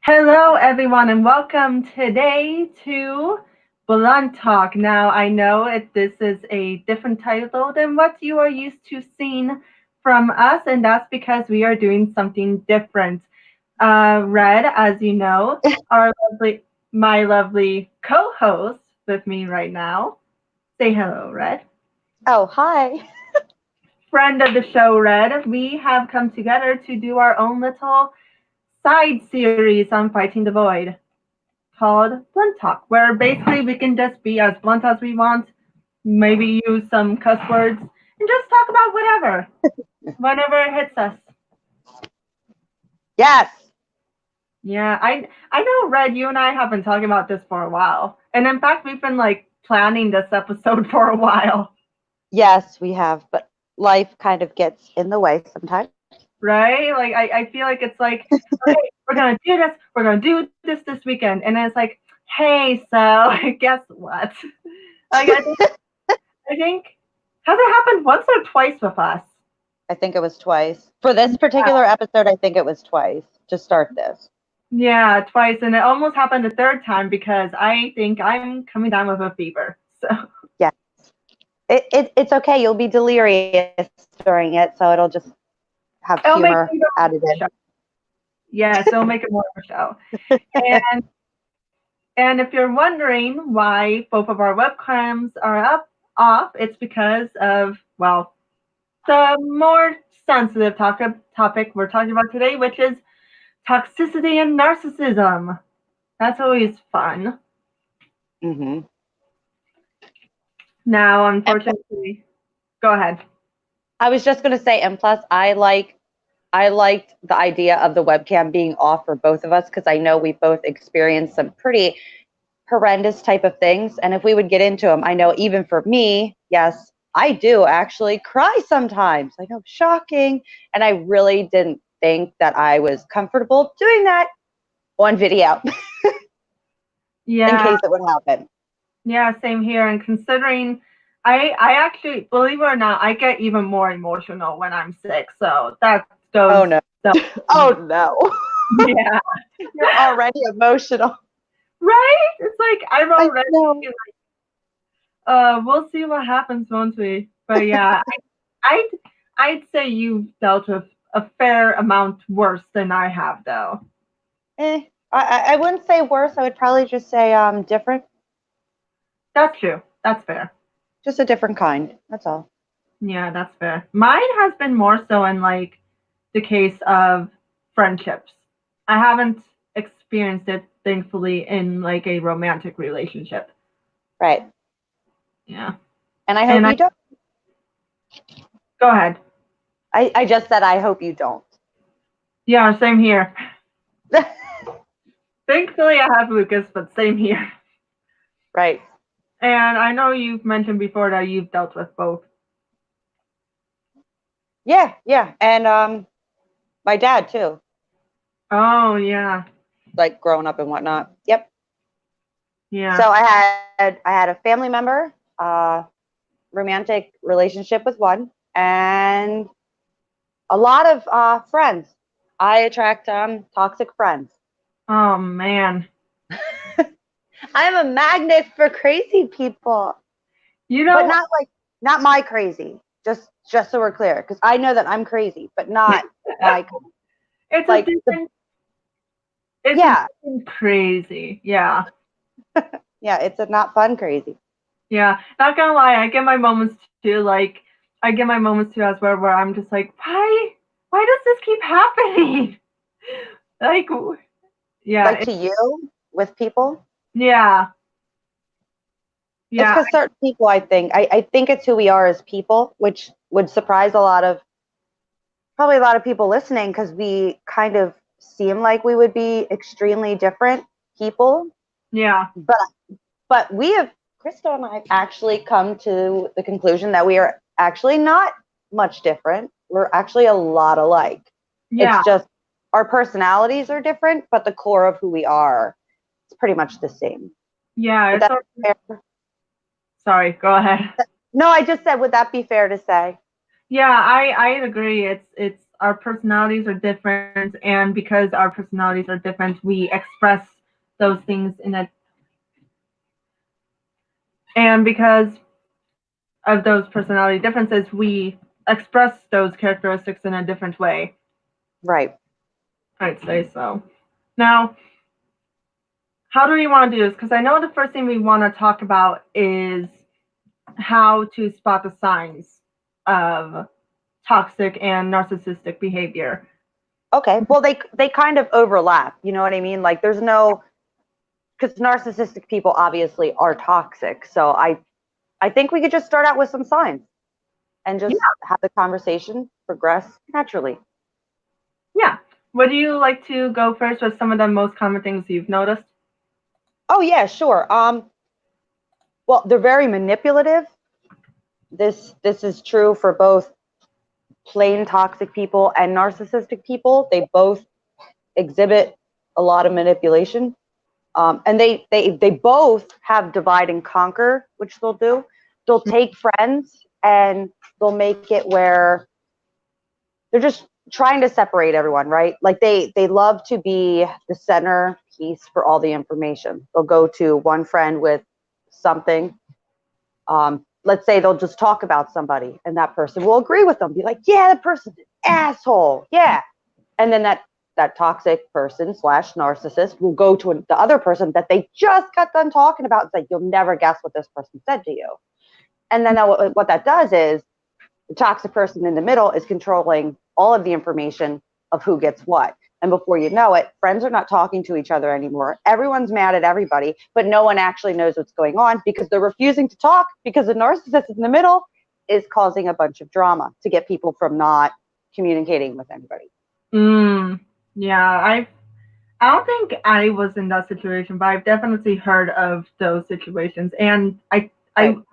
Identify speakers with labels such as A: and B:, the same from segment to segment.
A: Hello, everyone, and welcome today to Blunt Talk. Now, I know this is a different title than what you are used to seeing from us, and that's because we are doing something different. Red, as you know, my lovely co-host with me right now. Say hello, Red.
B: Oh, hi.
A: Friend of the show, Red. We have come together to do our own little side series on fighting the void, called Blunt Talk, where basically we can just be as blunt as we want, maybe use some cuss words, and just talk about whenever it hits us.
B: Yes.
A: Yeah, I know, Red, you and I have been talking about this for a while. And in fact, we've been like planning this episode for a while.
B: Yes, we have, but life kind of gets in the way sometimes.
A: Right? Like I feel like it's like, okay, we're gonna do this, we're gonna do this weekend. And then it's like, hey, so guess what? Like I think has it happened once or twice with us?
B: I think it was twice. For this particular episode, I think it was twice to start this.
A: Yeah, twice, and it almost happened a third time because I think I'm coming down with a fever. So
B: Yeah. It's okay. You'll be delirious during it, so it'll just have
A: it'll make
B: humor
A: it more
B: added
A: of a
B: in.
A: show. Yes, it'll make it more of a show. And and if you're wondering why both of our webcams are off, it's because of the more sensitive topic we're talking about today, which is toxicity and narcissism. That's always fun.
B: Mm-hmm.
A: Now, unfortunately, go ahead.
B: I was just going to say, and plus, I liked the idea of the webcam being off for both of us because I know we both experienced some pretty horrendous type of things. And if we would get into them, I know even for me, yes, I do actually cry sometimes. I know, shocking. And I really didn't think that I was comfortable doing that on video
A: Yeah,
B: in case it would happen.
A: yeah, same here. And considering I actually, believe it or not, I get even more emotional when I'm sick. So that
B: Oh
A: goes
B: no.
A: so
B: Oh no.
A: yeah.
B: You're already emotional.
A: Right? It's like I'm
B: I
A: already
B: know.
A: we'll see what happens, won't we? But yeah, I'd I'd say you've dealt with a fair amount worse than I have though.
B: I wouldn't say worse. I would probably just say different.
A: That's true. That's fair.
B: Just a different kind. That's all.
A: Yeah, that's fair. Mine has been more so in like the case of friendships. I haven't experienced it thankfully in like a romantic relationship.
B: Right.
A: Yeah.
B: And I hope
A: And I
B: you don't.
A: go ahead.
B: I just said I hope you don't.
A: Yeah, same here. Thankfully I have Lucas, but same here.
B: Right.
A: And I know you've mentioned before that you've dealt with both.
B: Yeah, yeah. And my dad too.
A: Oh yeah.
B: Like growing up and whatnot. Yep.
A: Yeah.
B: So I had a family member, romantic relationship with one, and a lot of friends. I attract toxic friends.
A: Oh man.
B: I'm a magnet for crazy people,
A: You
B: but
A: know,
B: not my crazy. Just so we're clear, because I know that I'm crazy, but not my
A: it's a
B: like the
A: different it's a
B: yeah
A: different crazy. Yeah.
B: yeah. It's a not fun crazy.
A: Yeah. Not gonna lie, I get my moments too, like I get my moments too as well where I'm just like, why does this keep happening? Like yeah,
B: Like to you with people.
A: yeah.
B: It's
A: Yeah.
B: because certain people, I think it's who we are as people, which would surprise probably a lot of people listening, because we kind of seem like we would be extremely different people.
A: Yeah.
B: But Krystle and I have actually come to the conclusion that we are actually not much different. We're actually a lot alike.
A: Yeah.
B: It's just our personalities are different, but the core of who we are is pretty much the same.
A: Yeah.
B: Would
A: It's
B: that
A: sort
B: be fair?
A: sorry, go ahead.
B: No, I just said, would that be fair to say?
A: Yeah, I agree. It's our personalities are different, and because our personalities are different, we express those things in a and because of those personality differences, we express those characteristics in a different way.
B: Right.
A: I'd say so. Now, how do we want to do this? Because I know the first thing we want to talk about is how to spot the signs of toxic and narcissistic behavior.
B: Okay. Well, they kind of overlap. You know what I mean? Like there's no, because narcissistic people obviously are toxic. So I think we could just start out with some signs and just have the conversation progress naturally.
A: Yeah. Would you like to go first with some of the most common things you've noticed?
B: Oh yeah, sure. Well, they're very manipulative. This is true for both plain toxic people and narcissistic people. They both exhibit a lot of manipulation. And they both have divide and conquer, which they'll do. They'll take friends and they'll make it where they're just trying to separate everyone, right? Like they love to be the center piece for all the information. They'll go to one friend with something. Let's say they'll just talk about somebody and that person will agree with them, be like, yeah, that person's an asshole. Yeah. And then that toxic person / narcissist will go to the other person that they just got done talking about and say, you'll never guess what this person said to you. And then what that does is the toxic person in the middle is controlling all of the information of who gets what. And before you know it, friends are not talking to each other anymore. Everyone's mad at everybody, but no one actually knows what's going on because they're refusing to talk because the narcissist in the middle is causing a bunch of drama to get people from not communicating with anybody.
A: Yeah, I don't think I was in that situation, but I've definitely heard of those situations, and I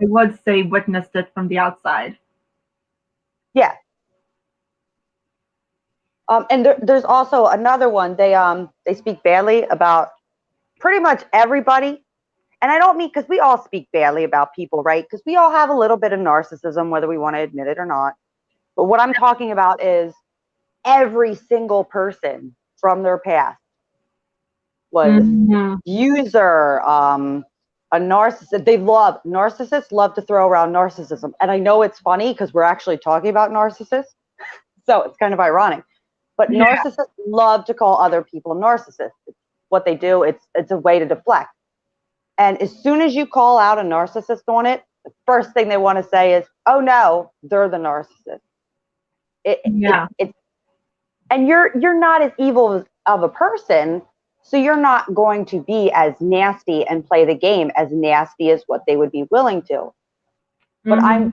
A: would say witnessed it from the outside.
B: Yeah. And there's also another one. They speak badly about pretty much everybody. And I don't mean, because we all speak badly about people, right? Because we all have a little bit of narcissism, whether we want to admit it or not. But what I'm talking about is every single person from their past was user, a narcissist. Narcissists love to throw around narcissism. And I know it's funny because we're actually talking about narcissists. So it's kind of ironic. But narcissists love to call other people narcissists. It's what they do. It's a way to deflect. And as soon as you call out a narcissist on it, the first thing they want to say is, oh no, they're the narcissist. And you're not as evil of a person, so you're not going to be as nasty and play the game as nasty as what they would be willing to. But I'm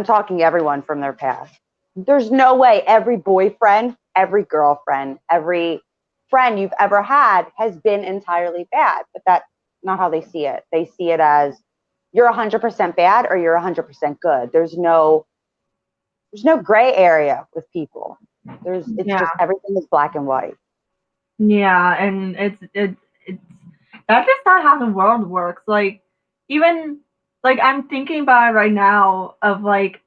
B: talking everyone from their past. There's no way every boyfriend, every girlfriend, every friend you've ever had has been entirely bad, but that's not how they see it. They see it as you're 100% bad or you're 100% good. There's no gray area with people. It's just everything is black and white.
A: Yeah, and it's that's just not how the world works. Like even like I'm thinking about it right now of like,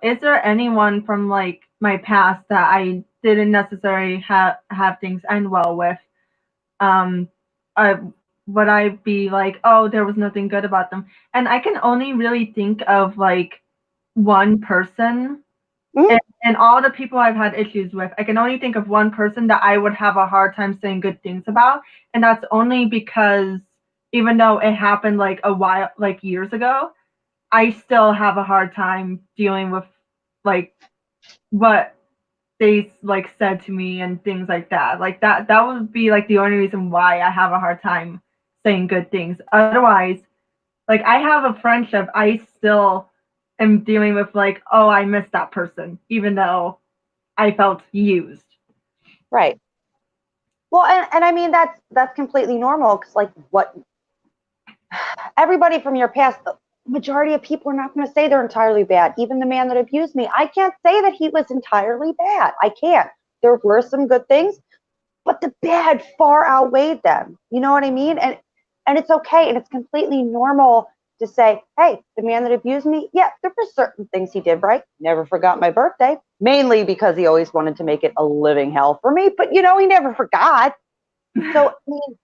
A: is there anyone from like my past that I didn't necessarily have things end well with? Would I be like, oh, there was nothing good about them? And I can only really think of like one person. And all the people I've had issues with, I can only think of one person that I would have a hard time saying good things about. And that's only because even though it happened like a while, like years ago, I still have a hard time dealing with like what they like said to me and things like that. Like that would be like the only reason why I have a hard time saying good things. Otherwise, like I have a friendship, I still am dealing with like, oh, I miss that person, even though I felt used.
B: Right. Well, and I mean that's completely normal because like what everybody from your past, the majority of people are not going to say they're entirely bad. Even the man that abused me, I can't say that he was entirely bad. I can't. There were some good things, but the bad far outweighed them. You know what I mean? And it's okay, and it's completely normal to say, hey, the man that abused me, yeah, there were certain things he did right. Never forgot my birthday, mainly because he always wanted to make it a living hell for me. But, you know, he never forgot. So, I mean, you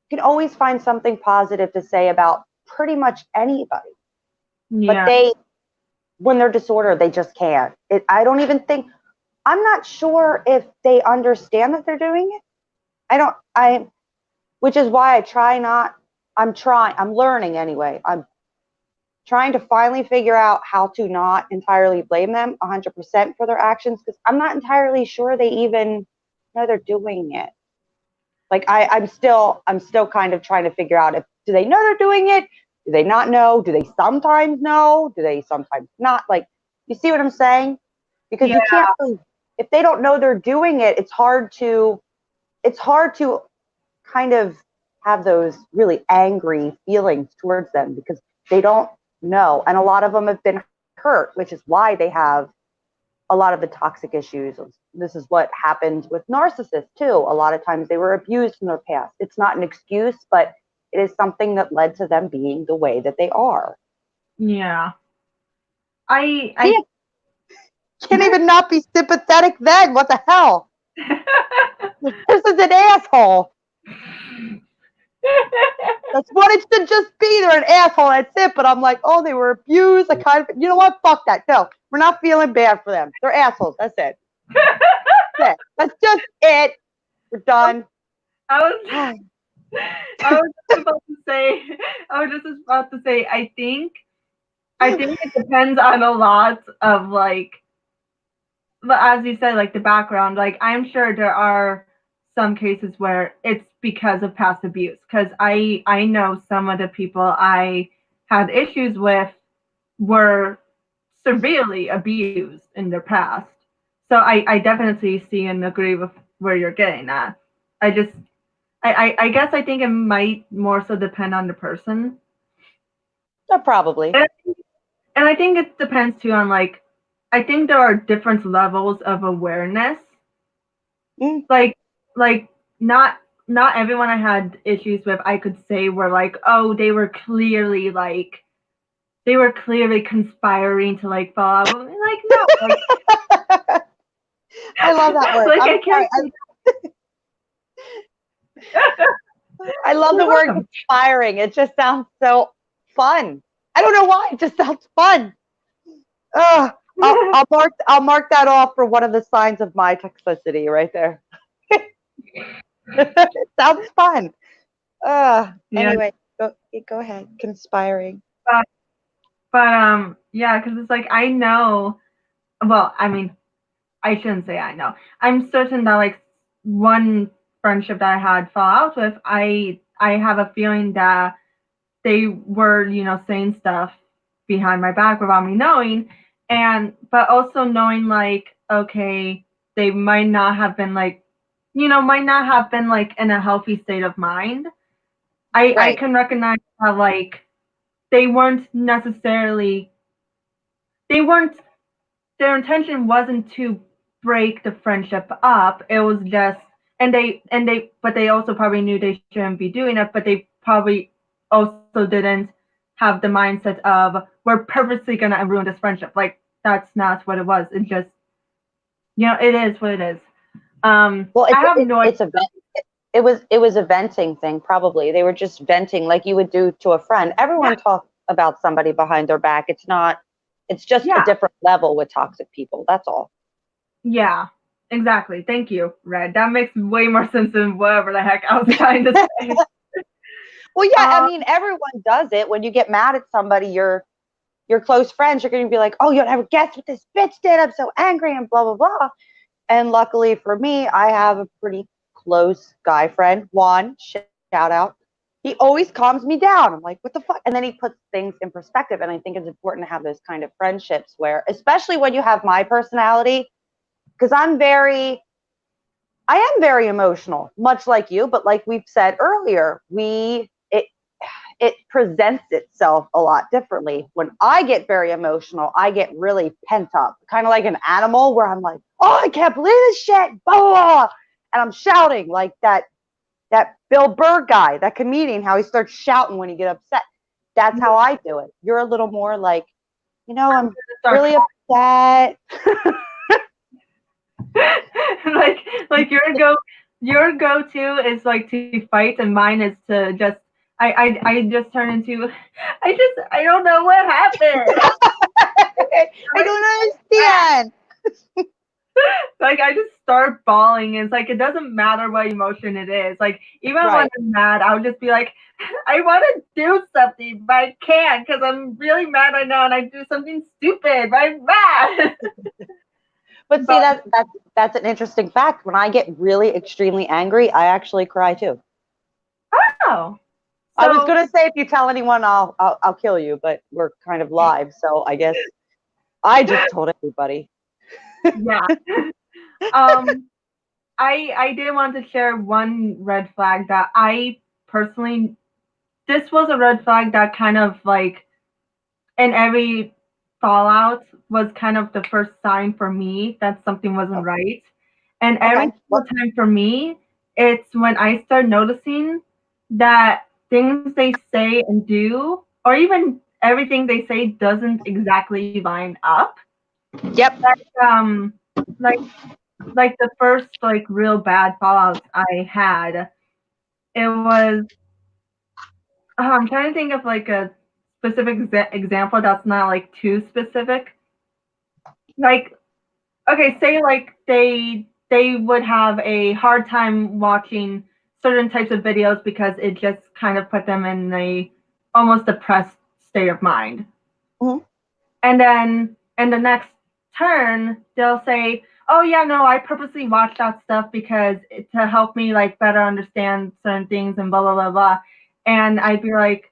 B: can always find something positive to say about pretty much anybody.
A: Yeah.
B: But when they're disordered, they just can't. I don't even think, I'm not sure if they understand that they're doing it. Which is why I'm learning anyway. I'm trying to finally figure out how to not entirely blame them 100% for their actions, because I'm not entirely sure they even know they're doing it. Like I'm still kind of trying to figure out, do they know they're doing it? Do they not know? Do they sometimes know? Do they sometimes not? Like, you see what I'm saying? Because you can't really, if they don't know they're doing it, it's hard to kind of have those really angry feelings towards them because they don't know. And a lot of them have been hurt, which is why they have a lot of the toxic issues. This is what happened with narcissists too. A lot of times they were abused in their past. It's not an excuse, but it is something that led to them being the way that they are.
A: Yeah. I
B: can't even not be sympathetic then. What the hell? This is an asshole. That's what it should just be. They're an asshole. That's it. But I'm like, oh, they were abused. I kind of, you know what? Fuck that. No, we're not feeling bad for them. They're assholes. That's it. That's just it. We're done.
A: I was just about to say, I think it depends on a lot of, like, as you said, like the background. Like, I'm sure there are some cases where it's because of past abuse. Because I know some of the people I had issues with were severely abused in their past. So I definitely see and agree with where you're getting at. I guess I think it might more so depend on the person.
B: Probably.
A: And I think it depends too on, like, I think there are different levels of awareness. Like not everyone I had issues with I could say were like, oh, they were clearly conspiring to, like, fall out. Like, no, like,
B: I love that word.
A: Like, I can't.
B: I love the word conspiring. It just sounds so fun. I don't know why. It just sounds fun. I'll mark that off for one of the signs of my toxicity right there. It sounds fun. Anyway, go ahead. Conspiring.
A: But yeah, because it's like, I know. Well, I mean, I shouldn't say I know. I'm certain that, like, one friendship that I had fall out with, I have a feeling that they were, saying stuff behind my back without me knowing, but also knowing, like, okay, they might not have been like in a healthy state of mind. I can recognize that, like, they weren't necessarily their intention wasn't to break the friendship up. It was just, but they also probably knew they shouldn't be doing it, but they probably also didn't have the mindset of, we're purposely going to ruin this friendship. Like, that's not what it was. It just, it is what it is.
B: Well,
A: I have no idea.
B: It was a venting thing, probably. They were just venting like you would do to a friend. Everyone talks about somebody behind their back. It's just a different level with toxic people. That's all.
A: Yeah, exactly. Thank you, Red. That makes way more sense than whatever the heck I was trying to say.
B: Well, yeah, I mean, everyone does it. When you get mad at somebody, your close friends, you're going to be like, oh, you'll never guess what this bitch did. I'm so angry and blah, blah, blah. And luckily for me, I have a pretty close guy friend, Juan, shout out. He always calms me down. I'm like, what the fuck? And then he puts things in perspective. And I think it's important to have those kind of friendships where, especially when you have my personality, because I am very emotional, much like you. But like we've said earlier, it presents itself a lot differently. When I get very emotional, I get really pent up, kind of like an animal where I'm like, oh, I can't believe this shit, blah, blah, blah. And I'm shouting like that Bill Burr guy, that comedian, how he starts shouting when he gets upset. That's how I do it. You're a little more like, I'm
A: Start
B: really upset.
A: like your go-to is like to fight, and mine is to just I just turn into I don't know what happened.
B: I don't understand.
A: Like I just start bawling, and it's like it doesn't matter what emotion it is. Like even when
B: Right.
A: I'm mad, I'll just be like, I want to do something, but I can't because I'm really mad right now, and I do something stupid, but I'm mad.
B: But see, that's an interesting fact. When I get really extremely angry, I actually cry too.
A: Oh,
B: I was
A: so
B: gonna say if you tell anyone, I'll kill you, but we're kind of live, so I guess I just told everybody.
A: yeah. Um, I did want to share one red flag that I personally, this was a red flag that kind of like in every fallout was kind of the first sign for me that something wasn't right. And every
B: Okay.
A: single time for me, it's when I start noticing that things they say and do, or even everything they say doesn't exactly line up.
B: Yep.
A: Um, like like the first like real bad fallouts I had, it was I'm trying to think of like a specific example that's not like too specific. Like okay, say like they would have a hard time watching certain types of videos because it just kind of put them in a almost depressed state of mind.
B: Mm-hmm.
A: And then in the next turn, they'll say, "Oh yeah, no, I purposely watch that stuff because to help me like better understand certain things and blah blah blah blah." And I'd be like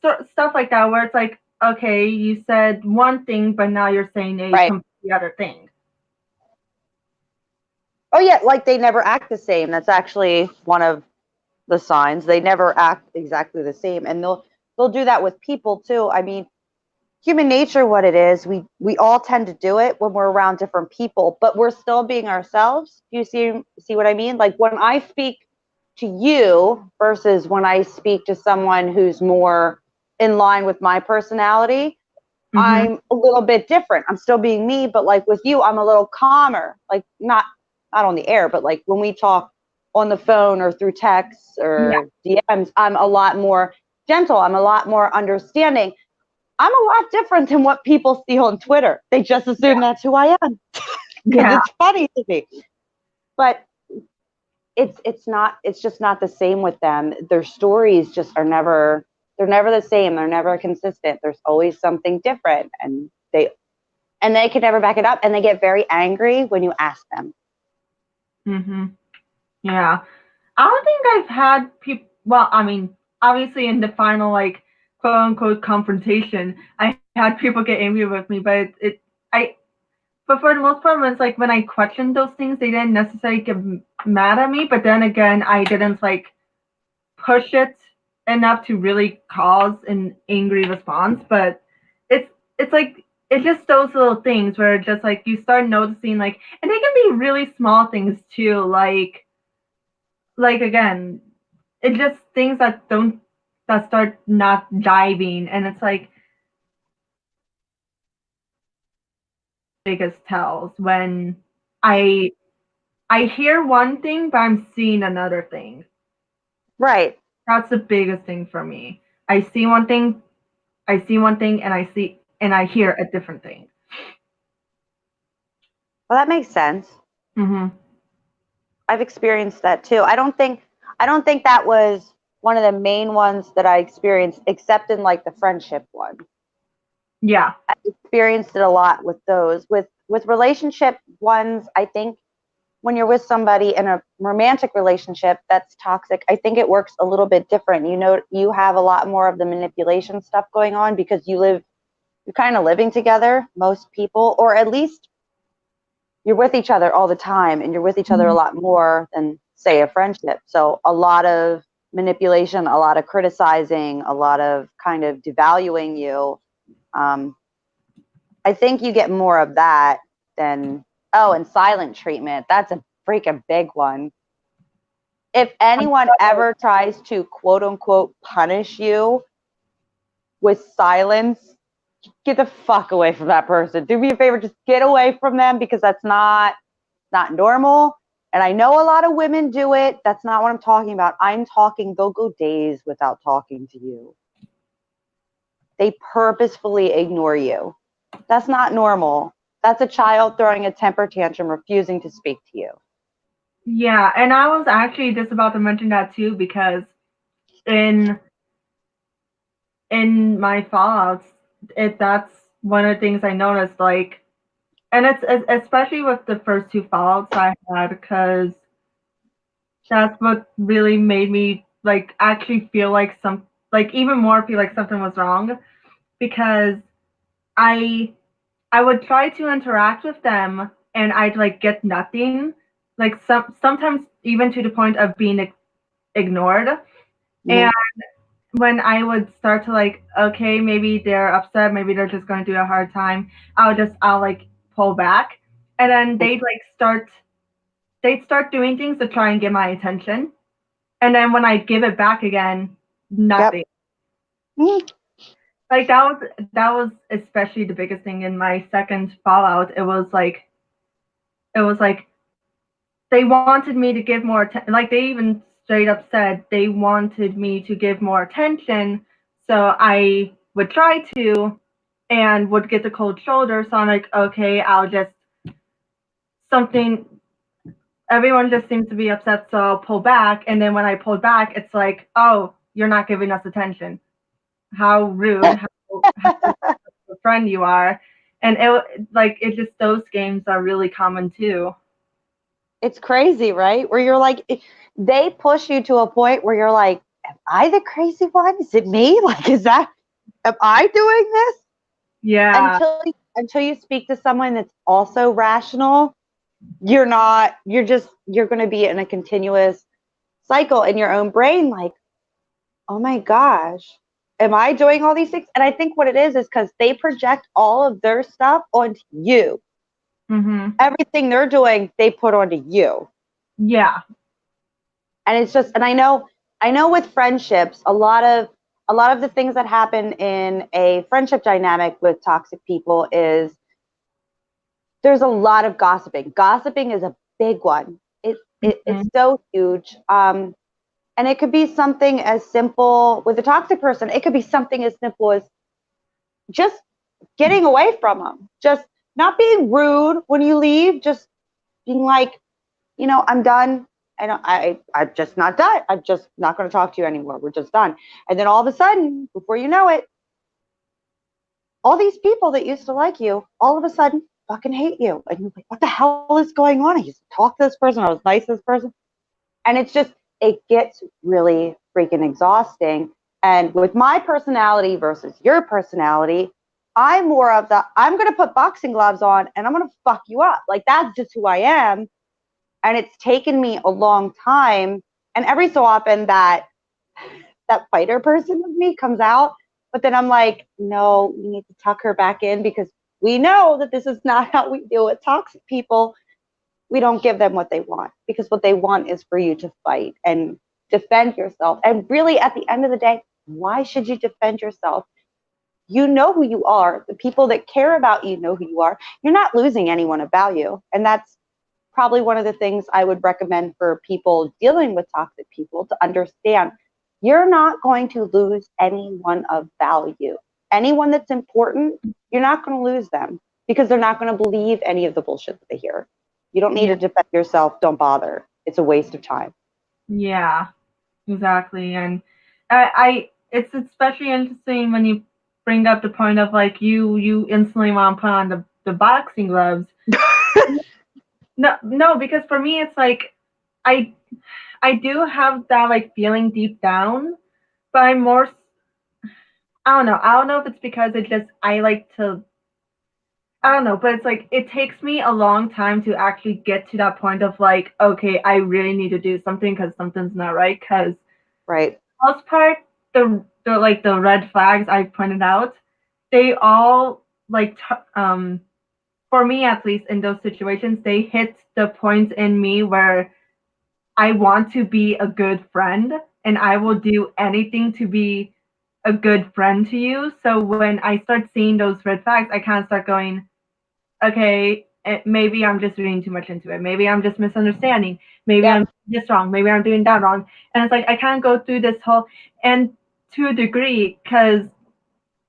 A: stuff like that where it's like, okay, you said one thing, but now you're saying a
B: Right.
A: completely other thing.
B: Oh yeah, like they never act the same. That's actually one of the signs. They never act exactly the same, and they'll do that with people too. I mean, human nature, what it is, we all tend to do it when we're around different people, but we're still being ourselves. Do you see what I mean? Like when I speak to you versus when I speak to someone who's more in line with my personality,
A: Mm-hmm.
B: I'm a little bit different. I'm still being me, but like with you, I'm a little calmer. Like not on the air, but like when we talk on the phone or through texts
A: Yeah.
B: or DMs, I'm a lot more gentle. I'm a lot more understanding. I'm a lot different than what people see on Twitter. They just assume that's who I am because
A: Yeah.
B: it's funny to me. But it's just not the same with them. Their stories just are never they're never the same. They're never consistent. There's always something different, and they can never back it up, and they get very angry when you ask them.
A: Mm-hmm. Yeah. I don't think I've had people. Well, I mean, obviously in the final like quote unquote confrontation, I had people get angry with me, but I. But for the most part, when it's like when I questioned those things, they didn't necessarily get mad at me. But then again, I didn't like push it enough to really cause an angry response. But it's like it's just those little things where just like you start noticing like, and they can be really small things too, like again, it's just things that start not diving, and it's like biggest tells when I I hear one thing but I'm seeing another thing.
B: Right.
A: That's the biggest thing for me. I see one thing, and I hear a different thing.
B: Well, that makes sense.
A: Mm-hmm.
B: I've experienced that too. I don't think that was one of the main ones that I experienced, except in like the friendship one.
A: Yeah.
B: I experienced it a lot with those. With relationship ones, I think when you're with somebody in a romantic relationship that's toxic, I think it works a little bit different. You have a lot more of the manipulation stuff going on because you're kind of living together, most people, or at least you're with each other all the time and you're with each other a lot more than say a friendship. So a lot of manipulation, a lot of criticizing, a lot of kind of devaluing you. Um, I think you get more of that than, and silent treatment. That's a freaking big one. If anyone ever tries to quote unquote punish you with silence, get the fuck away from that person. Do me a favor, just get away from them, because that's not normal. And I know a lot of women do it. That's not what I'm talking about. I'm talking they'll go days without talking to you. They purposefully ignore you. That's not normal. That's a child throwing a temper tantrum, refusing to speak to you.
A: Yeah, and I was actually just about to mention that too, because in my fallouts, that's one of the things I noticed, like, and it's especially with the first two fallouts I had, because that's what really made me like actually feel like even more feel like something was wrong, because I I would try to interact with them and I'd like get nothing, like sometimes even to the point of being ignored. And when I would start to like, okay, maybe they're upset, maybe they're just going through a hard time, I'll like pull back, and then they'd start doing things to try and get my attention, and then when I give it back again, nothing.
B: Yep.
A: Like that was especially the biggest thing in my second fallout. It was like they wanted me to give more attention. Like they even straight up said they wanted me to give more attention, so I would try to, and would get the cold shoulder. So I'm like, okay, I'll just something. Everyone just seems to be upset, so I'll pull back. And then when I pulled back, it's like, oh, you're not giving us attention. How rude! How a friend you are. And it just, those games are really common too.
B: It's crazy, right? Where you're like, they push you to a point where you're like, am I the crazy one? Is it me? Like, am I doing this?
A: Yeah.
B: Until you speak to someone that's also rational, you're going to be in a continuous cycle in your own brain. Like, oh my gosh, am I doing all these things? And I think what it is because they project all of their stuff onto you.
A: Mm-hmm.
B: Everything they're doing, they put onto you.
A: Yeah.
B: And it's just, and I know with friendships, a lot of the things that happen in a friendship dynamic with toxic people is there's a lot of gossiping. Gossiping is a big one. It's so huge. And it could be something as simple with a toxic person. It could be something as simple as just getting away from them, just not being rude when you leave, just being like, I'm done. I'm just not done. I'm just not going to talk to you anymore. We're just done. And then all of a sudden, before you know it, all these people that used to like you, all of a sudden fucking hate you. And you're like, what the hell is going on? I used to talk to this person. I was nice to this person. And it's just, it gets really freaking exhausting. And with my personality versus your personality, I'm more of I'm going to put boxing gloves on and I'm going to fuck you up. Like, that's just who I am. And it's taken me a long time. And every so often that fighter person of me comes out. But then I'm like, no, we need to tuck her back in because we know that this is not how we deal with toxic people. We don't give them what they want because what they want is for you to fight and defend yourself. And really, at the end of the day, why should you defend yourself? You know who you are. The people that care about you know who you are. You're not losing anyone of value. And that's probably one of the things I would recommend for people dealing with toxic people to understand. You're not going to lose anyone of value. Anyone that's important, you're not going to lose them because they're not going to believe any of the bullshit that they hear. You don't need to defend yourself. Don't bother. It's a waste of time.
A: Yeah, exactly. And it's especially interesting when you bring up the point of like you instantly want to put on the boxing gloves. No, because for me it's like I do have that like feeling deep down, but I'm more. I don't know. I don't know if it's because it just I like to. I don't know, but it's like it takes me a long time to actually get to that point of like, okay, I really need to do something because something's not right. Because
B: right,
A: for the most part, the red flags I pointed out, they all like for me at least in those situations, they hit the point in me where I want to be a good friend and I will do anything to be a good friend to you. So when I start seeing those red flags, I kind of start going, okay, maybe I'm just reading too much into it. Maybe I'm just misunderstanding. Maybe
B: Yep.
A: I'm doing this wrong. Maybe I'm doing that wrong. And it's like I kind of go through this whole, and to a degree, because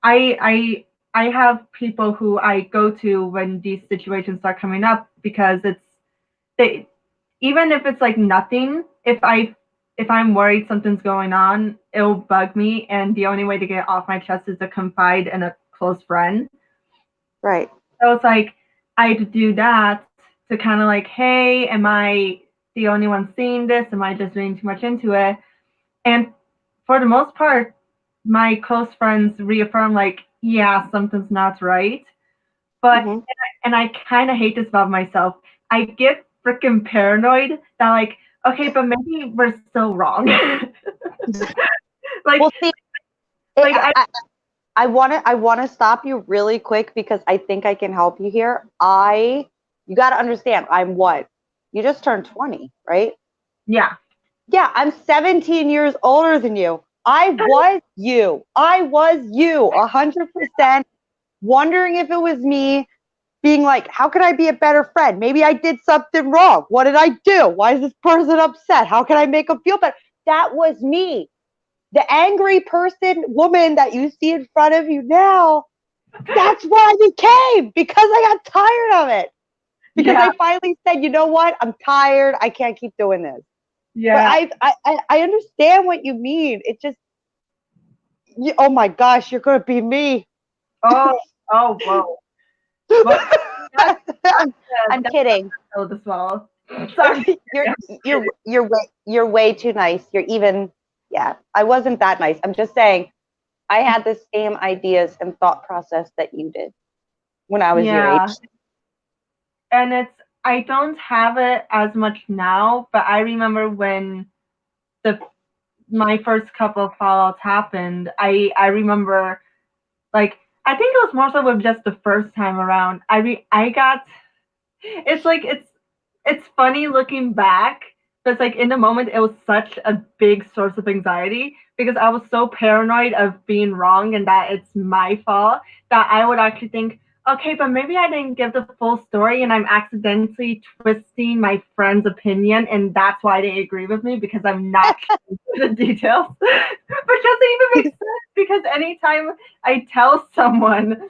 A: I have people who I go to when these situations start coming up because it's they even if it's like nothing, if I'm worried something's going on, it'll bug me, and the only way to get it off my chest is to confide in a close friend.
B: Right.
A: So it's like I'd do that to kind of like, hey, am I the only one seeing this? Am I just reading too much into it? And for the most part, my close friends reaffirm like, yeah, something's not right. But
B: Mm-hmm.
A: and I kind of hate this about myself. I get freaking paranoid that like, okay, but maybe we're still wrong. like,
B: Well, see,
A: like
B: I want to stop you really quick because I think I can help you here. You got to understand, I'm what? You just turned 20, right?
A: yeah,
B: Yeah, I'm 17 years older than you. I was you. 100% wondering if it was me being like, how could I be a better friend? Maybe I did something wrong. What did I do? Why is this person upset? How can I make them feel better? That was me. The angry woman that you see in front of you now, that's what I became because I got tired of it. Because
A: yeah,
B: I finally said, you know what? I'm tired. I can't keep doing this. But
A: yeah.
B: I understand what you mean. It just, oh my gosh, you're going to be me.
A: Oh, oh, whoa. Well, that's
B: I'm
A: that's
B: kidding.
A: as well. Sorry.
B: You're way too nice. You're even, yeah, I wasn't that nice. I'm just saying I had the same ideas and thought process that you did when I was your age.
A: Yeah, and I don't have it as much now, but I remember when the my first couple of fallouts happened. I remember like I think it was more so with just the first time around. I got it's like it's funny looking back. But it's like in the moment it was such a big source of anxiety because I was so paranoid of being wrong and that it's my fault that I would actually think, okay, but maybe I didn't give the full story and I'm accidentally twisting my friend's opinion and that's why they agree with me because I'm not sure the details. Which doesn't even make sense because anytime I tell someone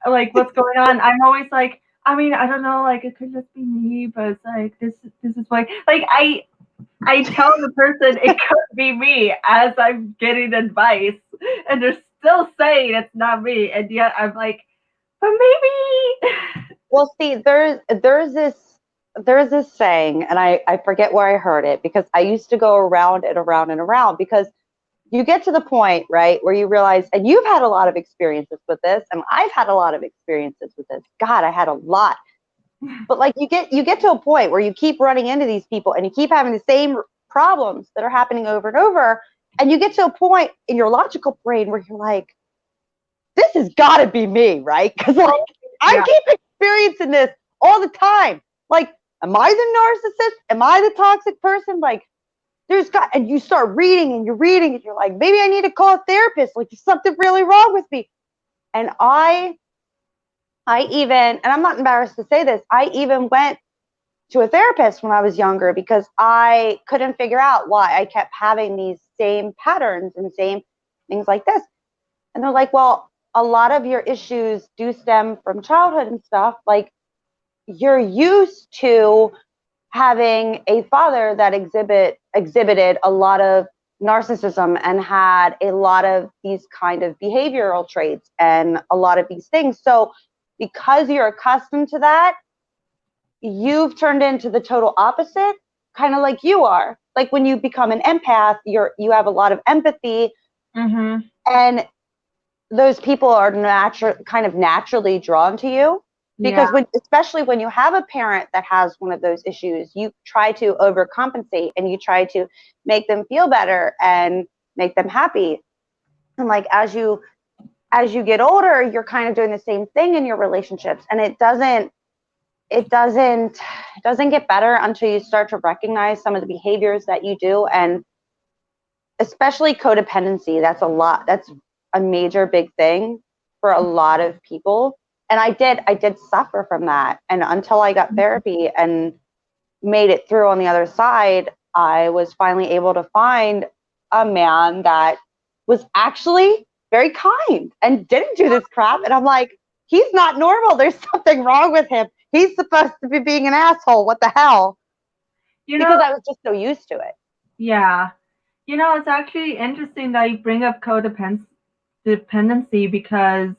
A: like what's going on, I'm always like, I mean, I don't know, like it could just be me, but it's like this is why like I tell the person it could be me as I'm getting advice and they're still saying it's not me and yet I'm like, but maybe
B: Well, see, there's this saying, and I forget where I heard it because I used to go around and around and around because you get to the point, right, where you realize, and you've had a lot of experiences with this, and I've had a lot of experiences with this. God, I had a lot. But like you get to a point where you keep running into these people and you keep having the same problems that are happening over and over. And you get to a point in your logical brain where you're like, this has got to be me, right? Because like I
A: yeah,
B: keep experiencing this all the time. Like, am I the narcissist? Am I the toxic person? Like, and you start reading and you're like, maybe I need to call a therapist. Like, there's something really wrong with me. And I even, and I'm not embarrassed to say this, I even went to a therapist when I was younger because I couldn't figure out why I kept having these same patterns and same things like this. And they're like, well, a lot of your issues do stem from childhood and stuff. Like, you're used to having a father that exhibited a lot of narcissism and had a lot of these kind of behavioral traits and a lot of these things. So because you're accustomed to that, you've turned into the total opposite, kind of like you are. Like when you become an empath, you have a lot of empathy,
A: mm-hmm.
B: and those people are kind of naturally drawn to you
A: Yeah,
B: because especially when you have a parent that has one of those issues, you try to overcompensate and you try to make them feel better and make them happy. And like as you get older, you're kind of doing the same thing in your relationships, and it doesn't get better until you start to recognize some of the behaviors that you do, and especially codependency. That's a major big thing for a lot of people. And I did suffer from that. And until I got therapy and made it through on the other side, I was finally able to find a man that was actually very kind and didn't do this crap. And I'm like, he's not normal. There's something wrong with him. He's supposed to be being an asshole. What the hell? Because I was just so used to it.
A: Yeah. It's actually interesting that you bring up codependency because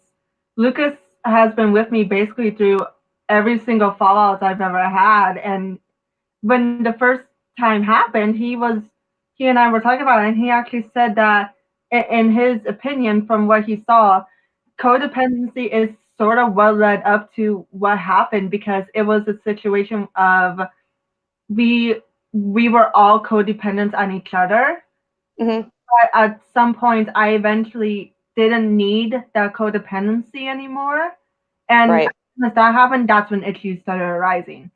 A: Lucas has been with me basically through every single fallout I've ever had. And when the first time happened, he and I were talking about it, and he actually said that in his opinion, from what he saw, codependency is sort of what led up to what happened, because it was a situation of we were all codependent on each other.
B: Mm-hmm.
A: But at some point, I eventually didn't need that codependency anymore. And
B: right.
A: as that happened, that's when issues started arising.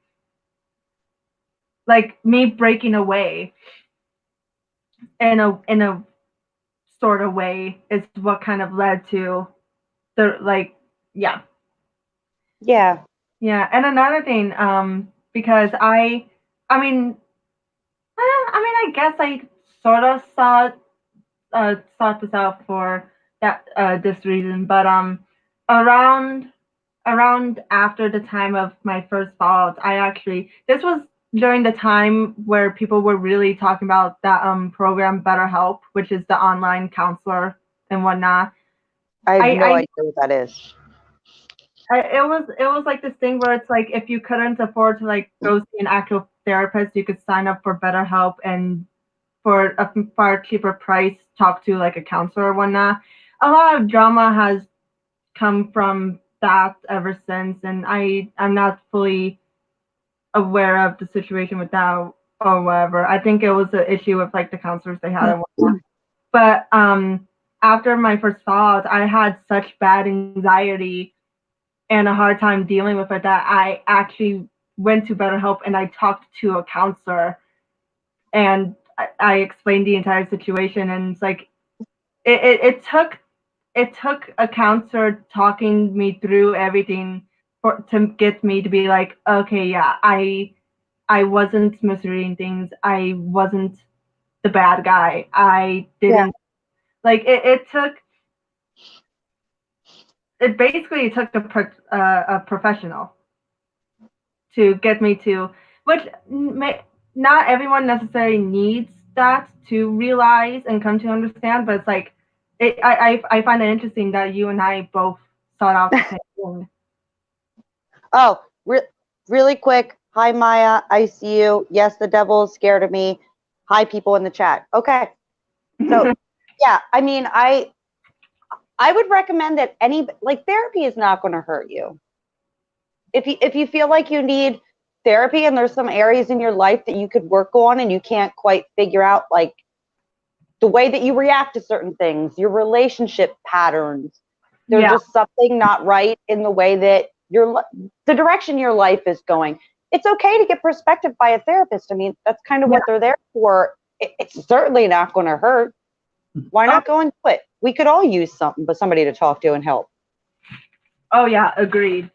A: Like me breaking away in a sort of way is what kind of led to the yeah. And another thing, because I guess I sort of sought this out for that this reason, but around after the time of my first fallout, this was during the time where people were really talking about that program BetterHelp, which is the online counselor and whatnot.
B: I have no idea what that is.
A: It was like this thing where it's like if you couldn't afford to like go see an actual therapist, you could sign up for BetterHelp and for a far cheaper price talk to like a counselor or whatnot. A lot of drama has come from that ever since, and I'm not fully aware of the situation with that or whatever. I think it was an issue with like the counselors they had and whatnot. But after my first fallout, I had such bad anxiety and a hard time dealing with it that I actually went to BetterHelp and I talked to a counselor, and I explained the entire situation, and it's like it took a counselor talking me through everything to get me to be like, okay, yeah, I wasn't misreading things. I wasn't the bad guy. I didn't like it took. It basically took a professional to get me to, which not everyone necessarily needs that to realize and come to understand, but it's like, I find it interesting that you and I both sought out the same thing.
B: Oh, really quick. Hi, Maya. I see you. Yes, the devil is scared of me. Hi, people in the chat. Okay. So, yeah, I mean, I would recommend that therapy is not going to hurt you. If you feel like you need therapy and there's some areas in your life that you could work on and you can't quite figure out, like the way that you react to certain things, your relationship patterns, there's just something not right in the way that the direction your life is going. It's okay to get perspective by a therapist. I mean, that's kind of what they're there for. It's certainly not going to hurt. Why not go and do it? We could all use somebody to talk to and help.
A: Oh yeah, agreed.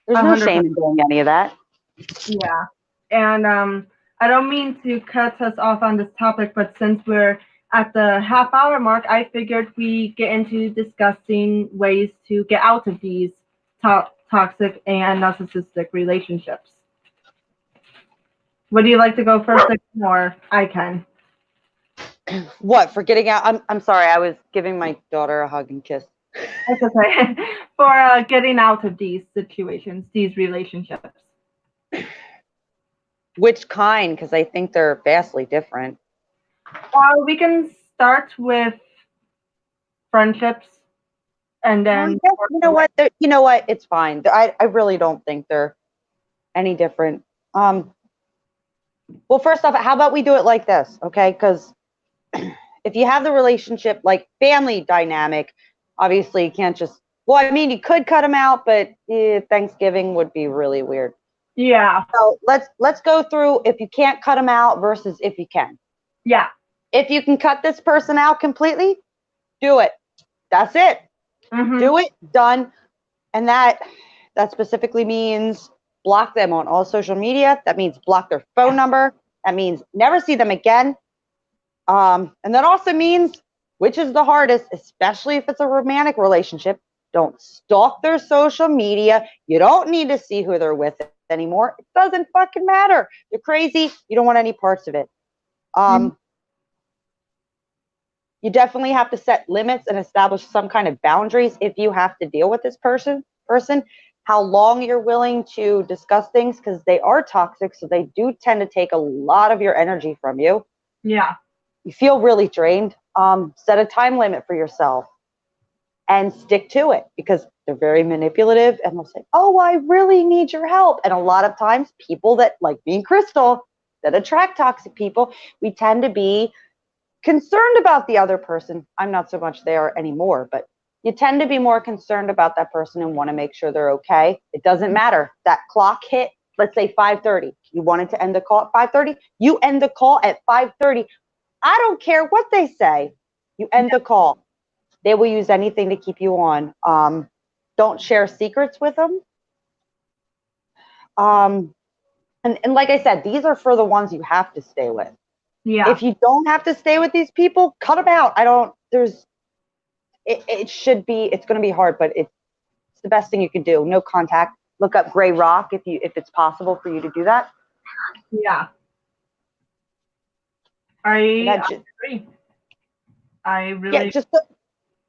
B: There's 100%. No shame in doing any of that.
A: Yeah, and I don't mean to cut us off on this topic, but since we're at the half-hour mark, I figured we get into discussing ways to get out of these toxic and narcissistic relationships. Would you like to go first, or I can?
B: What, for getting out? I'm sorry, I was giving my daughter a hug and kiss.
A: That's okay. For getting out of these situations, these relationships.
B: Which kind? Because I think they're vastly different.
A: We can start with friendships, and then
B: you know what? You know what? It's fine. I really don't think they're any different. Well, first off, how about we do it like this, okay? Because if you have the relationship, like family dynamic, obviously you can't just. Well, I mean, you could cut them out, but Thanksgiving would be really weird.
A: Yeah.
B: So let's go through if you can't cut them out versus if you can.
A: Yeah.
B: If you can cut this person out completely, do it. That's it.
A: Mm-hmm.
B: Do it, done. And that specifically means block them on all social media. That means block their phone number. That means never see them again. And that also means, which is the hardest, especially if it's a romantic relationship, don't stalk their social media. You don't need to see who they're with anymore. It doesn't fucking matter. You're crazy. You don't want any parts of it. You definitely have to set limits and establish some kind of boundaries if you have to deal with this person, how long you're willing to discuss things, because they are toxic, so they do tend to take a lot of your energy from you.
A: Yeah.
B: You feel really drained. Set a time limit for yourself and stick to it, because they're very manipulative and they'll say, oh, I really need your help. And a lot of times people that, like me and Krystle, that attract toxic people, we tend to be concerned about the other person. I'm not so much there anymore, but you tend to be more concerned about that person and want to make sure they're okay. It doesn't matter. That clock hit, let's say 5:30. You wanted to end the call at 5:30. You end the call at 5:30. I don't care what they say. You end the call. They will use anything to keep you on. Don't share secrets with them. And like I said, these are for the ones you have to stay with.
A: Yeah.
B: If you don't have to stay with these people, cut them out. It's going to be hard, but it's the best thing you can do. No contact. Look up gray rock if it's possible for you to do that.
A: Yeah. I agree. I really.
B: Yeah, just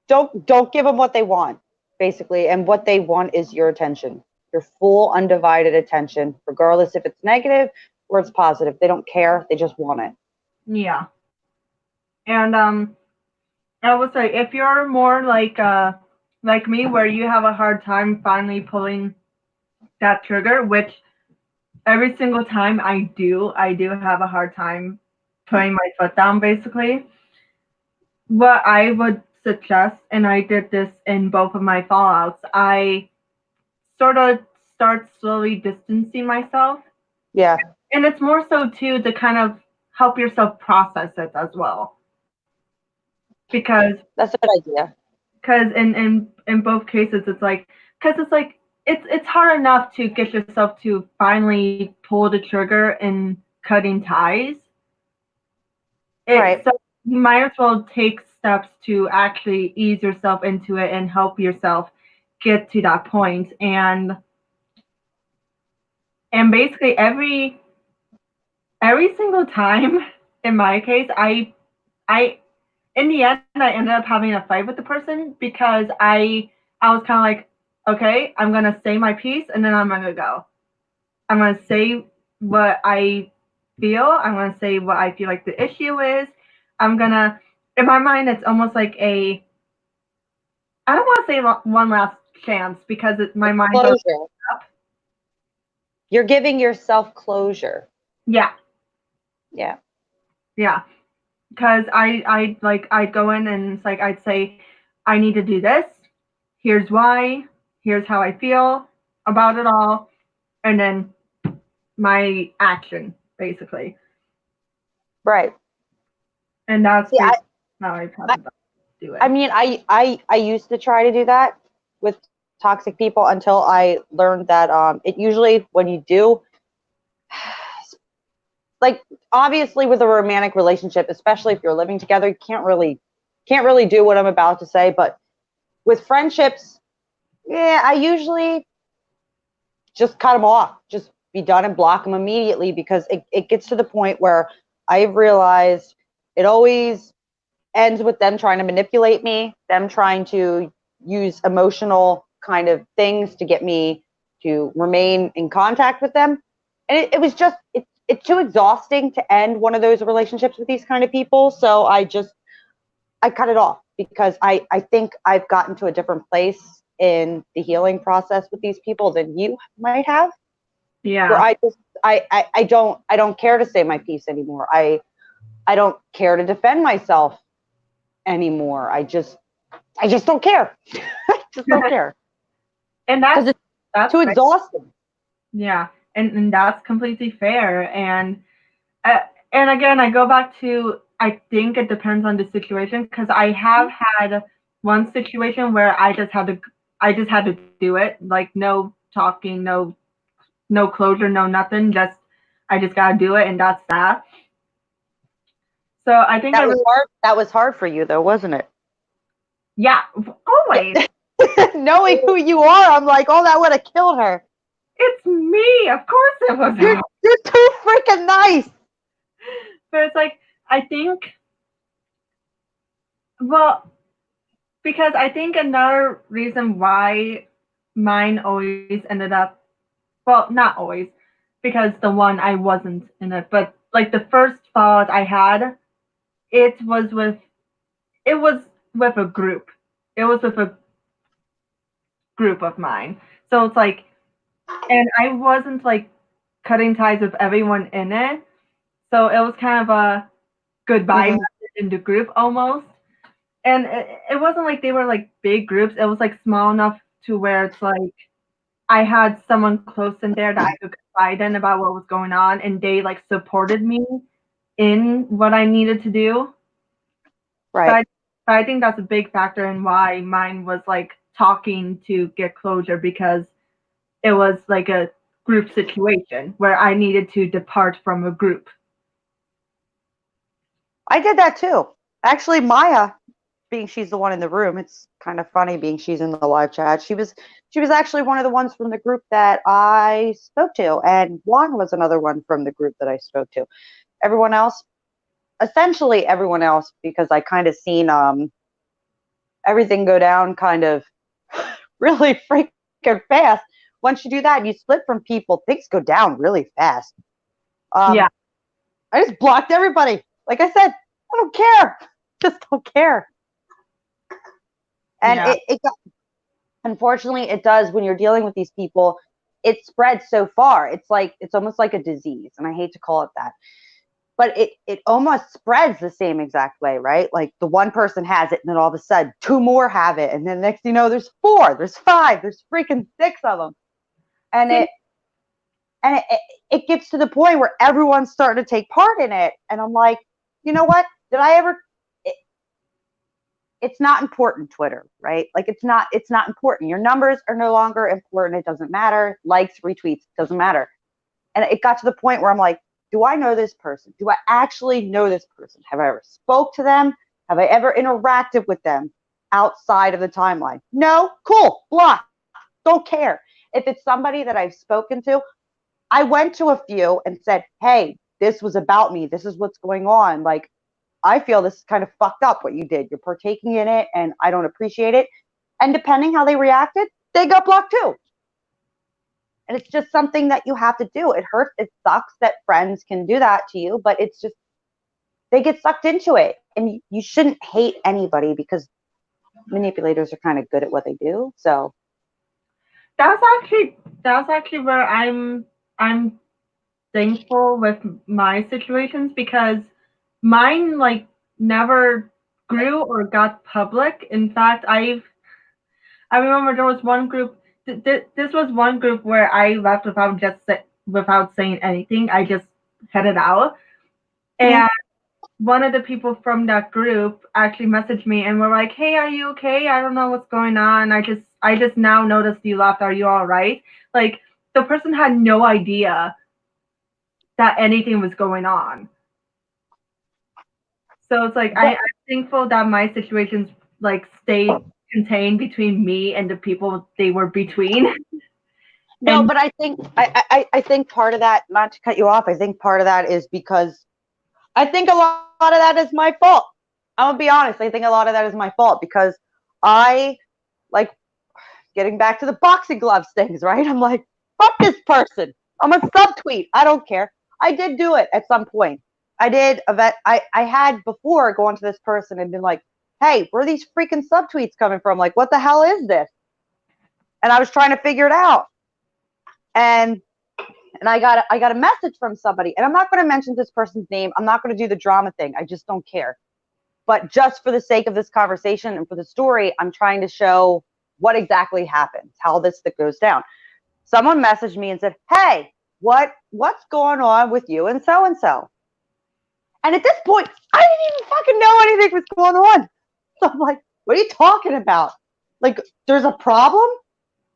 B: don't give them what they want, basically. And what they want is your attention, your full undivided attention, regardless if it's negative or it's positive. They don't care. They just want it.
A: Yeah. And I would say if you're more like me, where you have a hard time finally pulling that trigger, which every single time I do have a hard time putting my foot down, basically. What I would suggest, and I did this in both of my fallouts, I sort of start slowly distancing myself.
B: Yeah.
A: And it's more so too to kind of help yourself process it as well. Because
B: that's a good idea.
A: Because in both cases, it's hard enough to get yourself to finally pull the trigger in cutting ties.
B: Right.
A: So you might as well take steps to actually ease yourself into it and help yourself get to that point. And basically every single time, in my case, I in the end I ended up having a fight with the person because I was kind of like, okay, I'm gonna say my piece and then I'm gonna go. I'm gonna say what I feel. I'm gonna say what I feel like the issue is. I'm gonna, in my mind, it's almost like I don't want to say one last chance because my mind goes up.
B: You're giving yourself closure.
A: Yeah.
B: Yeah.
A: Yeah. Because I'd go in and it's like I'd say, I need to do this. Here's why. Here's how I feel about it all, and then my action, basically.
B: Right.
A: And that's how I probably do it.
B: I mean, I used to try to do that with toxic people until I learned that it usually, when you do, like, obviously with a romantic relationship, especially if you're living together, you can't really do what I'm about to say. But with friendships, yeah, I usually just cut them off, just be done and block them immediately, because it gets to the point where I've realized it always ends with them trying to manipulate me, them trying to use emotional kind of things to get me to remain in contact with them. And it was just, it's too exhausting to end one of those relationships with these kind of people. So I cut it off, because I think I've gotten to a different place in the healing process with these people than you might have.
A: Yeah.
B: Where I don't care to say my piece anymore. I don't care to defend myself anymore. I just don't care. I just don't care.
A: And that's
B: too exhausting.
A: Yeah. And that's completely fair. And again, I go back to, I think it depends on the situation, because I have had one situation where I just had to do it. Like no talking, no closure, no nothing. Just I just gotta do it, and that's that. So I think I
B: That was
A: really,
B: hard. That was hard for you, though, wasn't it?
A: yeah, always.
B: Knowing who you are, I'm like, oh, that would have killed her.
A: It's me. Of course it was.
B: You're too freaking nice.
A: But it's like I think, well, because I think another reason why mine always ended up, well, not always, because the one I wasn't in it, but like the first fallout I had, it was with it was with a group. It was with a group of mine. So it's like, and I wasn't like cutting ties with everyone in it. So it was kind of a goodbye
B: Mhm.
A: message in the group almost. And it wasn't like they were like big groups. It was like small enough to where it's like I had someone close in there that I could confide in about what was going on, and they like supported me in what I needed to do. So
B: Right.
A: I think that's a big factor in why mine was like talking to get closure, because it was like a group situation where I needed to depart from a group.
B: I did that too. Actually, Maya, being she's the one in the room, it's kind of funny being she's in the live chat. She was actually one of the ones from the group that I spoke to, and Juan was another one from the group that I spoke to. Everyone else, essentially everyone else, because I kind of seen everything go down kind of really freaking fast. Once you do that and you split from people, things go down really fast.
A: Yeah,
B: Um, I just blocked everybody. Like I said, I don't care. Just don't care. And
A: yeah.
B: it got, unfortunately, it does when you're dealing with these people. It spreads so far. It's like it's almost like a disease, and I hate to call it that, but it almost spreads the same exact way, right? Like the one person has it, and then all of a sudden, two more have it, and then next thing you know, there's four, there's five, there's freaking six of them, and
A: See,
B: it gets to the point where everyone's starting to take part in it, and I'm like, you know what? Did I ever? It's not important, Twitter, right? Like it's not important. Your numbers are no longer important. It doesn't matter. Likes, retweets, doesn't matter. And it got to the point where I'm like, do I know this person? Do I actually know this person? Have I ever spoke to them? Have I ever interacted with them outside of the timeline? No. Cool. Block. Don't care. If it's somebody that I've spoken to, I went to a few and said, hey, this was about me. This is what's going on. Like, I feel this is kind of fucked up what you did. You're partaking in it and I don't appreciate it. And depending how they reacted, they got blocked too. And it's just something that you have to do. It hurts. It sucks that friends can do that to you, but it's just, they get sucked into it. And you shouldn't hate anybody because manipulators are kind of good at what they do. So,
A: that's actually where I'm thankful with my situations, because mine like never grew or got public. In fact, I remember there was one group. This was one group where I left without saying anything. I just headed out,
B: mhm.
A: and one of the people from that group actually messaged me and were like, "Hey, are you okay? I don't know what's going on. I just now noticed you left. Are you all right?" Like the person had no idea that anything was going on. So it's like I'm thankful that my situations like stayed contained between me and the people they were between.
B: No,
A: And
B: but I think part of that, not to cut you off, I think part of that is because I think a lot of that is my fault. I'm gonna be honest. I think a lot of that is my fault because I like getting back to the boxing gloves things, right? I'm like, fuck this person. I'm a subtweet. I don't care. I did do it at some point. I did event. I had before going to this person and been like, hey, where are these freaking subtweets coming from? Like, what the hell is this? And I was trying to figure it out. And I got a message from somebody, and I'm not going to mention this person's name. I'm not going to do the drama thing. I just don't care. But just for the sake of this conversation and for the story, I'm trying to show what exactly happens, how this that goes down. Someone messaged me and said, "Hey, what's going on with you and so and so?" And at this point, I didn't even fucking know anything was going on. So I'm like, What are you talking about? Like, there's a problem?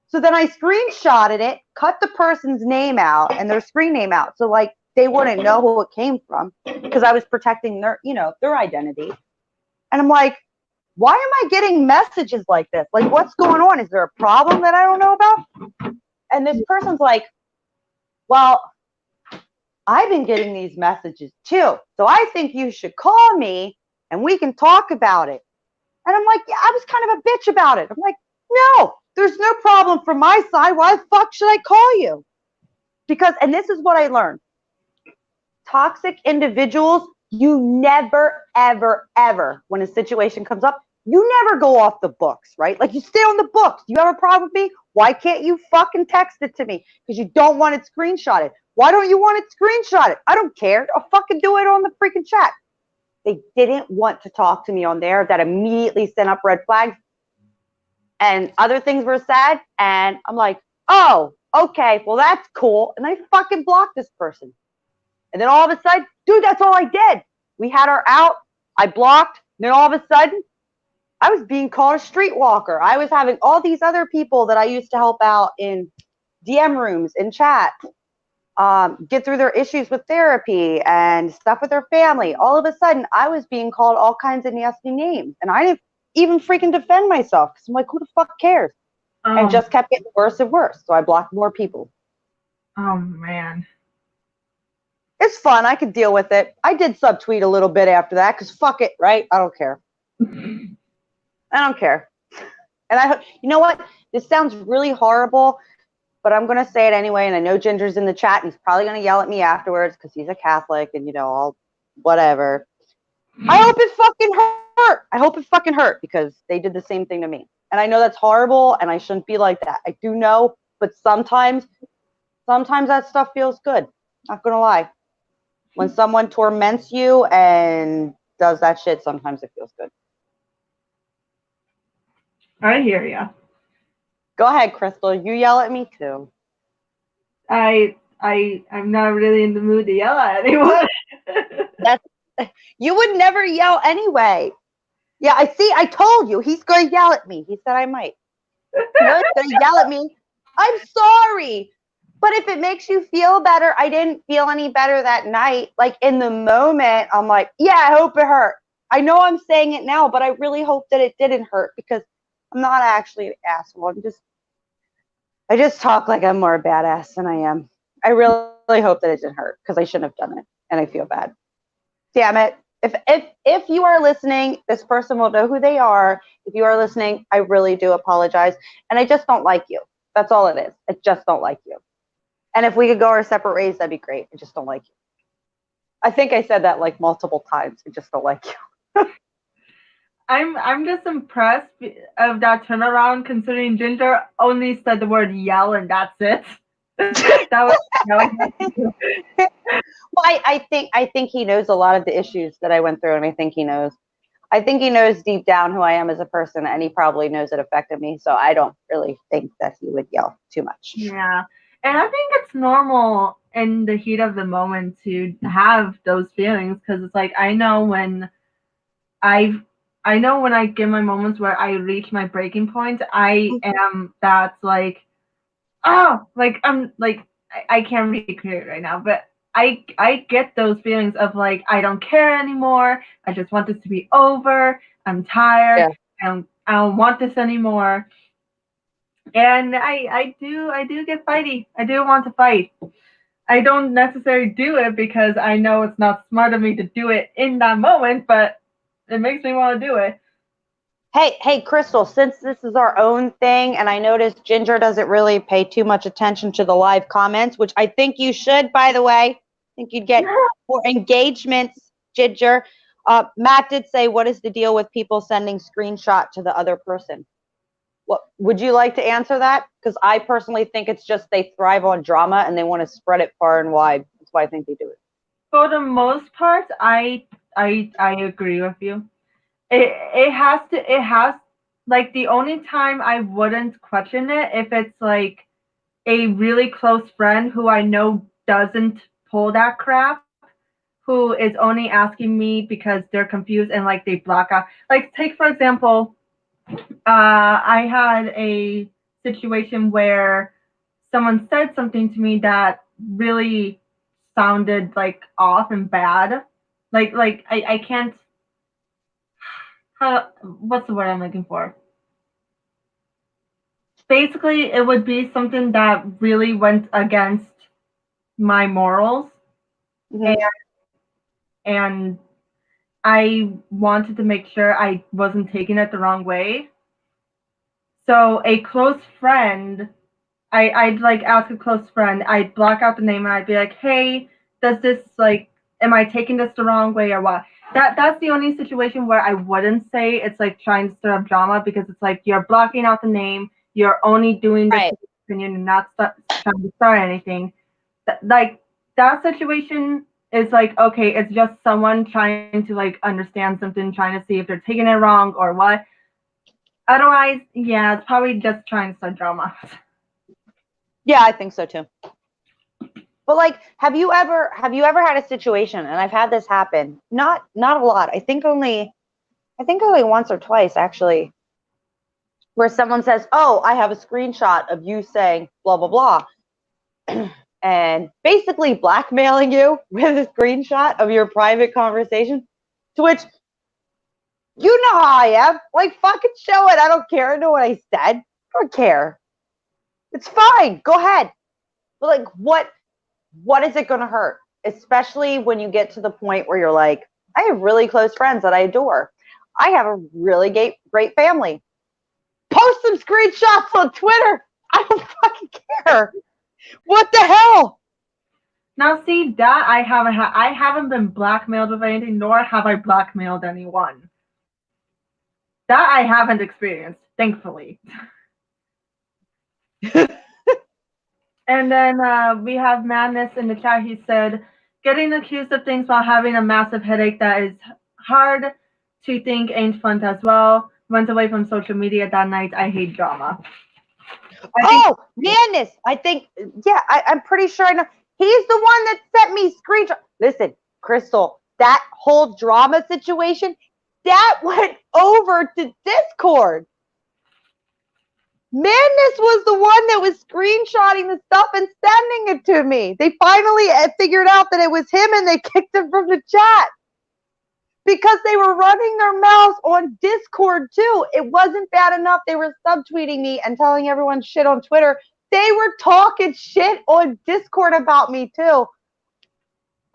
B: So then I screenshotted it, cut the person's name out and their screen name out. So like they wouldn't know who it came from because I was protecting their, their identity. And I'm like, why am I getting messages like this? Like, what's going on? Is there a problem that I don't know about? And this person's like, well, I've been getting these messages too. So I think you should call me and we can talk about it. And I'm like, yeah, I was kind of a bitch about it. I'm like, no, there's no problem from my side. Why the fuck should I call you? Because, and this is what I learned. Toxic individuals, you never, ever, ever, when a situation comes up, you never go off the books, right? Like you stay on the books. You have a problem with me? Why can't you fucking text it to me? Because you don't want it screenshotted. Why don't you want it screenshotted? I don't care. I'll fucking do it on the freaking chat. They didn't want to talk to me on there. That immediately sent up red flags. And other things were said. And I'm like, oh, okay, well, that's cool. And I fucking blocked this person. And then all of a sudden, dude, that's all I did. We had her out. I blocked. Then all of a sudden, I was being called a streetwalker. I was having all these other people that I used to help out in DM rooms, in chat, get through their issues with therapy and stuff with their family. All of a sudden, I was being called all kinds of nasty names. And I didn't even freaking defend myself because I'm like, who the fuck cares? And just kept getting worse and worse. So I blocked more people.
A: Oh, man.
B: It's fun. I could deal with it. I did subtweet a little bit after that because fuck it, right? I don't care. I don't care. And you know what? This sounds really horrible, but I'm going to say it anyway. And I know Ginger's in the chat and he's probably going to yell at me afterwards because he's a Catholic and, all whatever. I hope it fucking hurt. I hope it fucking hurt because they did the same thing to me. And I know that's horrible and I shouldn't be like that. I do know, but sometimes that stuff feels good. Not going to lie. When someone torments you and does that shit, sometimes it feels good.
A: I hear ya.
B: Go ahead, Krystle. You yell at me too.
A: I'm not really in the mood to yell at anyone.
B: You would never yell anyway. Yeah, I told you. He's going to yell at me. He said I might. He's going to yell at me. I'm sorry. But if it makes you feel better, I didn't feel any better that night. Like in the moment, I'm like, yeah, I hope it hurt. I know I'm saying it now, but I really hope that it didn't hurt because I'm not actually an asshole. I just talk like I'm more a badass than I am. I really hope that it didn't hurt because I shouldn't have done it. And I feel bad. Damn it. If you are listening, this person will know who they are. If you are listening, I really do apologize. And I just don't like you. That's all it is. I just don't like you. And if we could go our separate ways, that'd be great. I just don't like you. I think I said that like multiple times. I just don't like you.
A: I'm just impressed of that turnaround considering Ginger only said the word yell and that's it. Well,
B: I think he knows a lot of the issues that I went through, and I think he knows deep down who I am as a person, and he probably knows it affected me. So I don't really think that he would yell too much.
A: Yeah. And I think it's normal in the heat of the moment to have those feelings because it's like I know when I get my moments where I reach my breaking point, that's like, oh, like I'm like I can't recreate right now, but I get those feelings of like I don't care anymore. I just want this to be over. I'm tired. Yeah. I don't want this anymore. And I do get fighty. I do want to fight. I don't necessarily do it because I know it's not smart of me to do it in that moment, but it makes me want to do it.
B: Hey, Krystle, since this is our own thing, and I noticed Ginger doesn't really pay too much attention to the live comments, which I think you should, by the way. I think you'd get more engagements, Ginger. Matt did say, what is the deal with people sending screenshot to the other person? What would you like to answer that? Because I personally think it's just they thrive on drama and they want to spread it far and wide. That's why I think they do it.
A: For the most part, I agree with you. It has like the only time I wouldn't question it if it's like a really close friend who I know doesn't pull that crap, who is only asking me because they're confused and like they block out. Like take for example, I had a situation where someone said something to me that really sounded like off and bad. Like I can't how what's the word I'm looking for? Basically it would be something that really went against my morals and
B: Mm-hmm.
A: and I wanted to make sure I wasn't taking it the wrong way. So a close friend I'd like ask a close friend, I'd block out the name and I'd be like, hey, does this like am I taking this the wrong way or what? That's the only situation where I wouldn't say it's like trying to stir up drama because it's like you're blocking out the name, you're only doing this
B: Right.
A: opinion and not trying to start anything. Like that situation is like okay, it's just someone trying to like understand something, trying to see if they're taking it wrong or what. Otherwise, yeah, it's probably just trying to start drama.
B: Yeah, I think so too. But like, have you ever had a situation, and I've had this happen, not a lot. I think only once or twice actually, where someone says, "Oh, I have a screenshot of you saying blah blah blah," and basically blackmailing you with a screenshot of your private conversation. To which, you know how I am. Like, fucking show it. I don't care. I know what I said. I don't care. It's fine. Go ahead. But like, what is it going to hurt? Especially when you get to the point where you're like, I have really close friends that I adore. I have a really great family. Post some screenshots on Twitter. I don't fucking care. What the hell?
A: Now, see that I haven't been blackmailed with anything, nor have I blackmailed anyone. That I haven't experienced, thankfully. And then we have Madness in the chat. He said, "Getting accused of things while having a massive headache that is hard to think ain't fun as well. Went away from social media that night. I hate drama." I think
B: Oh, Madness. I think, yeah, I'm pretty sure I know. He's the one that sent me screenshot. Listen, Krystle, that whole drama situation, that went over to Discord. Madness was the one that was screenshotting the stuff and sending it to me. They finally figured out that it was him and they kicked him from the chat because they were running their mouths on Discord too. It wasn't bad enough they were subtweeting me and telling everyone shit on Twitter. They were talking shit on Discord about me too.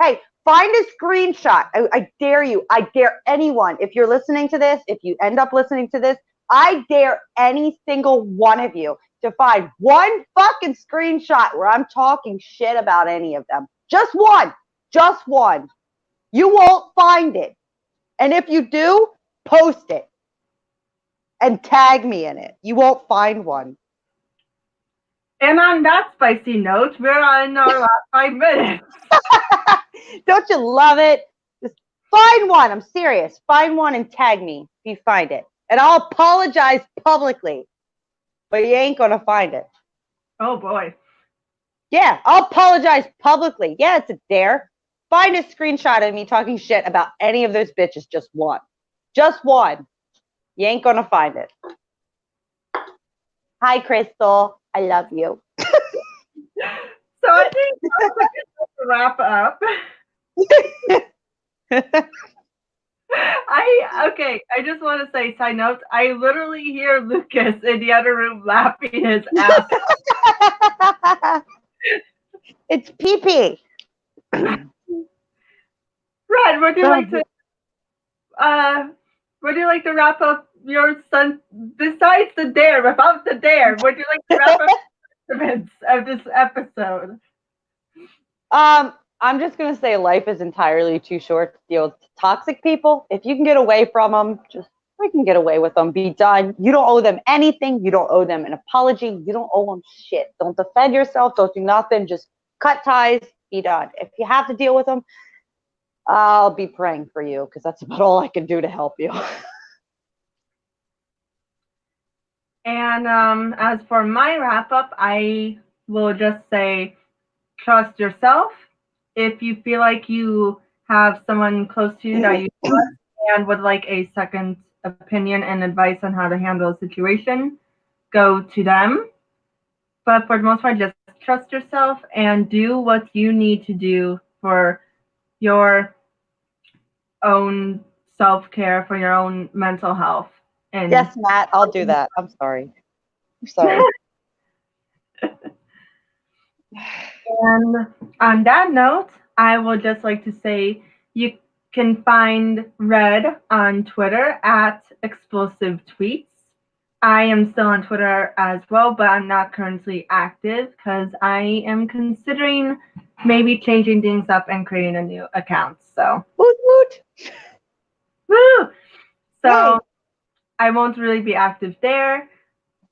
B: Hey, find a screenshot. I dare you. I dare anyone. If you're listening to this, if you end up listening to this, I dare any single one of you to find one fucking screenshot where I'm talking shit about any of them. Just one. Just one. You won't find it. And if you do, post it and tag me in it. You won't find one.
A: And on that spicy note, we're on our last 5 minutes.
B: Don't you love it? Just find one. I'm serious. Find one and tag me if you find it. And I'll apologize publicly. But you ain't going to find it.
A: Oh boy.
B: Yeah, I'll apologize publicly. Yeah, it's a dare. Find a screenshot of me talking shit about any of those bitches. Just one. Just one. You ain't going to find it. Hi, Krystle. I love you.
A: So I think that's a good place to wrap up. I just want to say, side note, I literally hear Lucas in the other room laughing his ass off.
B: It's pee-pee.
A: Red, would you like to wrap up your son besides the dare, without the dare, would you like to wrap up the events of this episode?
B: I'm just gonna say life is entirely too short to deal with toxic people. If you can get away from them, just freaking get away with them. Be done. You don't owe them anything. You don't owe them an apology. You don't owe them shit. Don't defend yourself. Don't do nothing. Just cut ties. Be done. If you have to deal with them, I'll be praying for you because that's about all I can do to help you.
A: And as for my wrap up, I will just say trust yourself. If you feel like you have someone close to you that you trust and would like a second opinion and advice on how to handle a situation, go to them. But for the most part, just trust yourself and do what you need to do for your own self-care, for your own mental health. And
B: Yes, Matt, I'll do that. I'm sorry. I'm sorry.
A: And on that note, I would just like to say you can find Red on Twitter at Explosive Tweets. I am still on Twitter as well, but I'm not currently active because I am considering maybe changing things up and creating a new account. So,
B: Woot woot.
A: woo! So,
B: Yay.
A: I won't really be active there.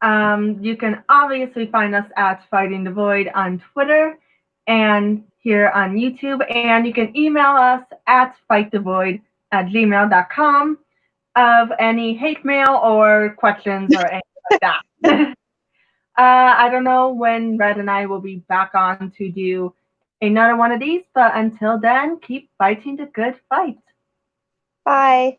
A: You can obviously find us at Fighting the Void on Twitter and here on YouTube. And you can email us at fightthevoid@gmail.com of any hate mail or questions or anything like that. I don't know when Red and I will be back on to do another one of these, but until then, keep fighting the good fight.
B: Bye.